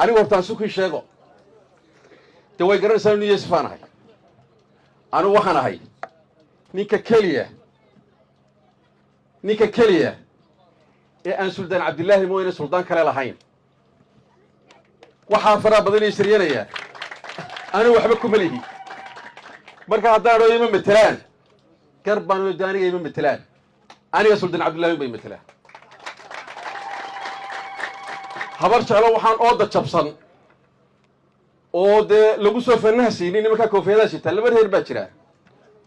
أنا ورطان سوكي شيغو توي قرر سالو نية سفانا هاي أنا وحنا هاي نيكا كلية إيه أن سلطان عبد الله موين سلطان كلا لهين وحافرة بدني سريانية أنا وحبكم مليه مركا هدارو يمن مثلان كربان وداني يمن مثلان أنا يا سلطان عبد الله يمن مثلان habar jeclo waxaan ooda jabsan oo de lagu soo fanahsiinin nimanka koofiyada sita laba reer baa jira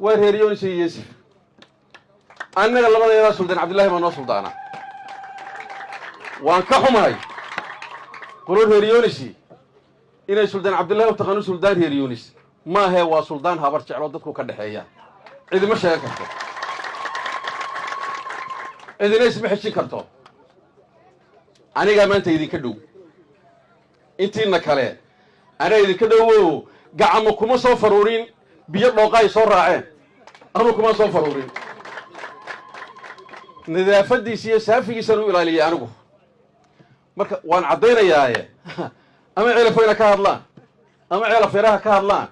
waa reer Yoonis iyo Yusuf annaga labadeeda Sultan Cabdullaahi ma noo suldaana waan ka xumahay qolo reer Yoonis inay Sultan Cabdullaahi u taqaano sultaan reer Yoonis ma aha waa sultaan habar jeclo dadku ka dhaxeeya cid ma sheegi karto idin isma xishin karto aniga maanta idin ka dhow intiina kale ana idin ka dhow gacamo kuma soo faruurin biyo dhooqay soo raaceen anu kuma soo faruurin nadaafadiisa iyo saafigiisa uu ilaaliyo anigu marka waan cadeynayaa ama cilafayna ka hadlaan ama cilafayraha ka hadlaan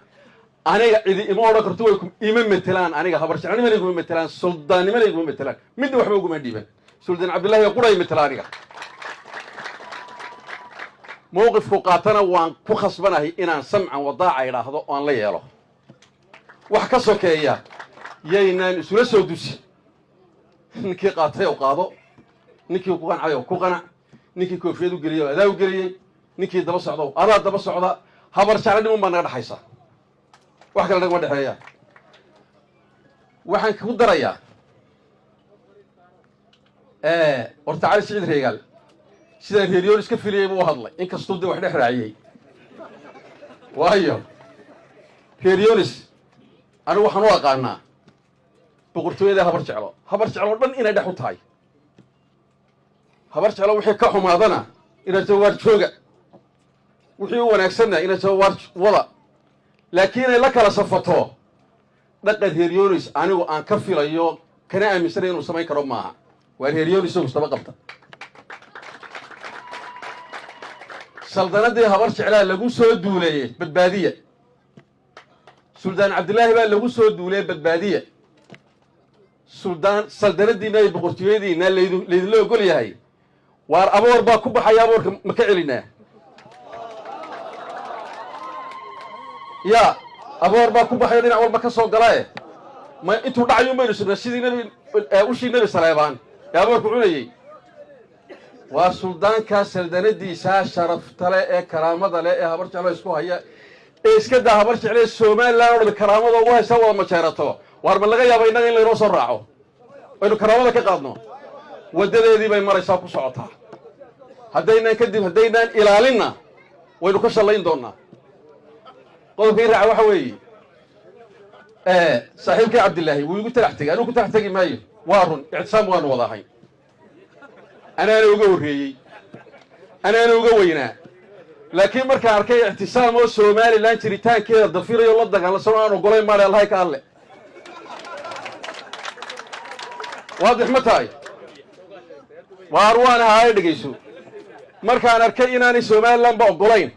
aniga cidi ima oran karto way ima metelaan aniga habar jecnimo igu metelaan suldaannimo igu metelaan mid waxba ugu ma dhiiban sultan Cabdullaahi quray metelaan aniga موقف قاتنا وان كخصبنا هي إن سمعا وضاعا يراهضو وان لا يلو وحكسو كيا يينان سلسو دوسي نكي قاتي وقاضو نكي وقان عيو كوغانا نكي كوفيدو قليو اداو قليي نكي دبا سعودو ادا دبا سعودا هبر سعودي من بان دحايسا wax kale naga dhaxeeya waxaan ku darayaa horta cali siciid reegal sida reer Yoonis ka filiyay buu hadlay in kastoo wax dhex raaciyay waayo reer Yoonis anu waxaan u aqaanaa boqortooyada habar jeclo dhan inay dhex u tahay habar jeclo wixii ka xumaadana inay jawaar jooga wixii u wanaagsanna inay jawaar wada laakiin ay la kala safato dhaqan reer Yoonis anigu aan ka filayo kana aaminsanay inuu sameyn karo maaha waa reer Yoonis oo mustaba qabta سلطنة هبر شعلها لجو سود دولية بالبادية سلطان عبد الله بقى لجو سود دولية بالبادية سلطنة دي ناي بقرتيه دي نال اللي يقول يا هاي وار أبور باكوب حيا أبور مكعلنا يا أبور باكوب حيا دينا أول مكسر قلاية ما أنتوا دعيوا ما يرسلنا سيدي نبي وش النبي سليمان يا أبور كعوني وسلطان كسلطنة دي شرف تلا كرامة لا هبرش على إسكوها هي إيش كده هبرش عليه السومال لا ولا كرامة وهو سوى مشارته وارب اللي جاي بيننا اللي روس الرعو وإنه كرامة كقادنا ودنا دي بين مرة يساقوا صوتها هدينا كدي هدينا إلى لنا وإنه كش الله يندونا قالوا في رعوة حوي صاحبك عبد الله ويقول تحتك أنا كنت تحتك ماي وارن اعتصام وان وضاحين أنا أقول أنا وينا لكن مركا أركي اعتصام وسومالي لان شريتان كذا ضفيرة يولدك على سواء وقولي مالي الله يكالي واضح متاي واروانا هاي دقيسو مركا أركي إناني سومالي لان بقولين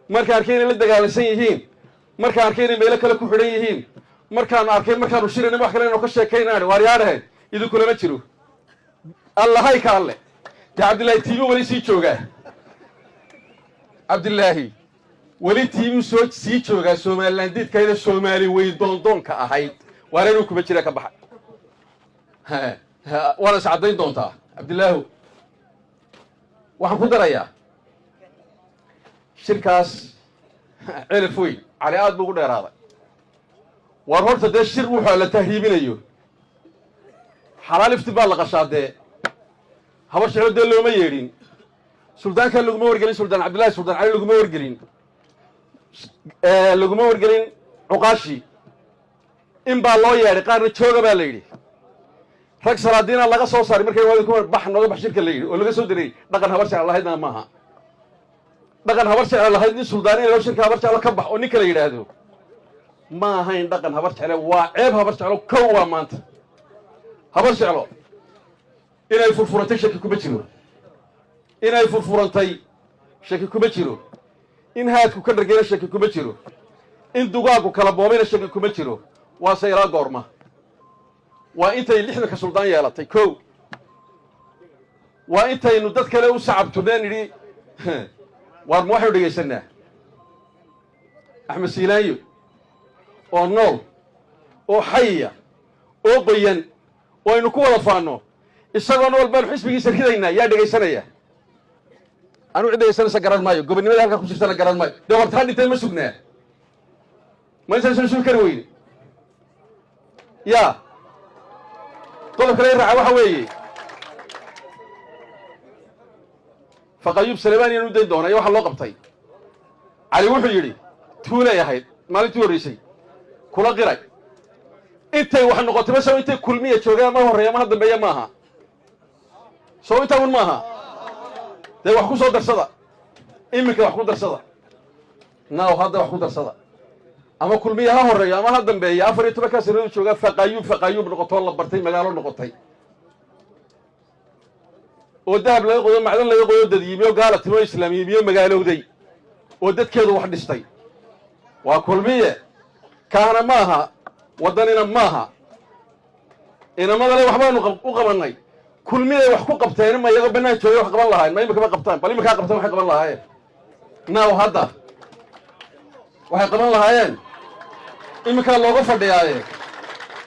مركا أركي لدك على سيهين مركا أركي ميلك لكو حريهين مركا أركي مركا نشير نمح كلين وكشي كيناني واريارهن إذا كنا نتشرو الله يكالي عبد الله تيمو ولي سيجوغا عبد الله ولي تيمو سوج سيجوغا سومالنديد كايدا سومالي وي دون كا اهيد وارانو كما جيرا كبخ ها وانا سعدين دونتا عبد الله waxaan ku darayaa shirkaas cilfoy cali aad buu u dheeraaday war horta de shir wuxuu la tahriibinayo xalaal iftibaal la qashaadee habar shiclo dee looma yeedhin suldaanka laguma wargelin sultaan cabdullaahi sultaan cali laguma wargelin cuqaashi in baa loo yeedhay qaarna jooga baa la yidhi rag salaadiina laga soo saaray markay waadi ku bax nooga bax shirka la yidhi oo laga soo diray dhaqan habar shiclo lahaydna maaha dhaqan habar shiclo lahayd in suldaan in loo shirka habar shiclo ka bax oo nin kala yidhaahdo ma ahayn dhaqan habar shiclo waa ceeb habar shiclo kow waa maanta habar shiclo inay furfurantay shaki kuma jiro inay furfurantay shaki kuma jiro in haadku ka dhargayna shaki kuma jiro in dugaagu kala boobayna shaki kuma jiro waase ilaa goorma waa intay lixdanka suldaan yeelatay kow waa intaynu dad kale u sacabtuneen idhi waar ma waxaynu dhegaysanaa axmed siilaanyo oo nool oo xaya oo qoyan oo aynu ku wada faanno isagoo nool baanu xisbigiisa ridaynaa yaa dhegaysanaya anu cid dhegaysanaysa garan maayo gobonnimada halkaa ku jirtana garan maayo dee horta ha dhinteen ma sugnaa ma intaysan sugi kari weyne yaa qodobka la raaca waxa weeye faqayuub salebaan iyaan u dayn doona iyo waxaa loo qabtay cali wuxuu yidhi tuulay ahayd maalintii horraysay kula qiray intay wax noqotay masaw intay kulmiya joogaan ma horreeya ma ha dambeeya maaha soo intaa un maaha dee wax ku soo darsada iminka wax ku darsada naaw hadda wax ku darsada ama kulmiya ha horreeyo ama ha dambeeya 14 sanadu joogaa faqayuub noqotoo la bartay magaalo noqotay oo dahab laga qodo macdan laga qodo dadyiimiyo gaala timo islaamiyiyo magaalowday oo dadkeedu wax dhistay waa kulmiye kaana maaha wadanina maaha inamada le waxbaanu u qabanay kulmiye wax ku qabteen ma iyaga banaan joogay wax qaban lahayn ma imika ma qabtaan bal imika qabtaan waxay qaban lahaayeen naaw hadda waxay qaban lahaayeen imika looga fadhiyaaye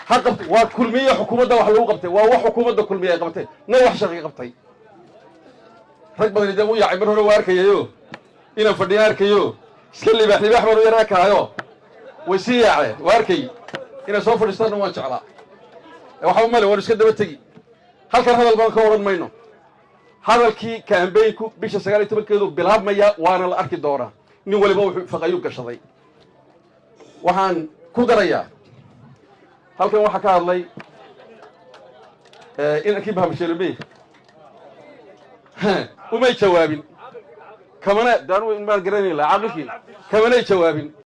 ha qabtay waa kulmiye xukuumadda wax lagu qabtay waa wax xukuumadda kulmiye ay qabtay na wax shaqi qabtay rag badan idin u yaacay mar hore waa arkayayo inaan fadhiya arkayo iska libaax baan u yaraa kaayo way sii yaaceen waa arkay inaan soo fadhiistaan waan jeclaa waxba male waan iska daba tegi halkan hadal baan ka odhan mayno hadalkii kaambeynku bisha 19keedu bilaabmaya waana la arki doonaa nin waliba wuxuu faqayuub gashaday waxaan ku darayaa halkan waxaa ka hadlay inankii bahamsheelomey umay jawaabin kamana daanu maan garanayla caqilkii kamanay jawaabin